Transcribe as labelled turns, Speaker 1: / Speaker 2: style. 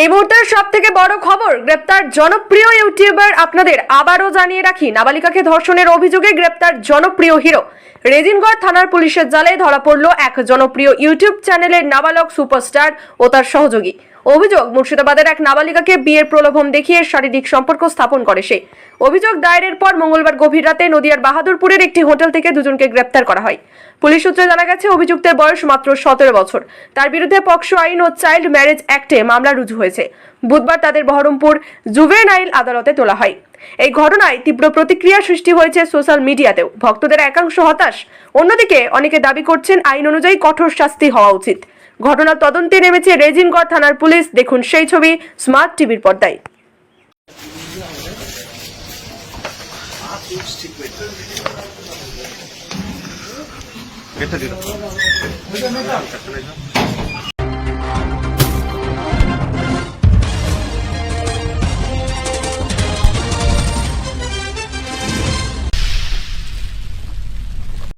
Speaker 1: এই মুহূর্তের সব থেকে বড় খবর, গ্রেপ্তার জনপ্রিয় ইউটিউবার। আপনাদের আবারও জানিয়ে রাখি, নাবালিকাকে ধর্ষণের অভিযোগে গ্রেপ্তার জনপ্রিয় হিরো। রেজিনগড় থানার পুলিশের জালে ধরা পড়ল এক জনপ্রিয় ইউটিউব চ্যানেলের নাবালক সুপারস্টার ও তার সহযোগী। অভিযোগ, মুর্শিদাবাদের এক নাবালিকাকে বিয়ের প্রলোভন দেখিয়ে শারীরিক সম্পর্ক স্থাপন করে সে। অভিযোগ দায়েরের পর মঙ্গলবার গভীর রাতে নদিয়ার বাহাদুরপুরের একটি হোটেল থেকে দুজনকে গ্রেপ্তার করা হয়। পুলিশ সূত্রে জানা গেছে, অভিযুক্তের বয়স মাত্র 17 বছর। তার বিরুদ্ধে পক্সো আইন ও চাইল্ড ম্যারেজ অ্যাক্টে মামলা রুজু হয়েছে। বুধবার তাদের বহরমপুর জুভেনাইল আদালতে তোলা হয়। এই ঘটনায় তীব্র প্রতিক্রিয়া সৃষ্টি হয়েছে সোশ্যাল মিডিয়াতেও। ভক্তদের একাংশ হতাশ, অন্যদিকে অনেকে দাবি করছেন আইন অনুযায়ী কঠোর শাস্তি হওয়া উচিত। ঘটনার তদন্তে নেমেছে রেজিনগড় থানার পুলিশ। দেখুন সেই ছবি স্মার্ট টিভির পর্দায়।
Speaker 2: কেটে দিল।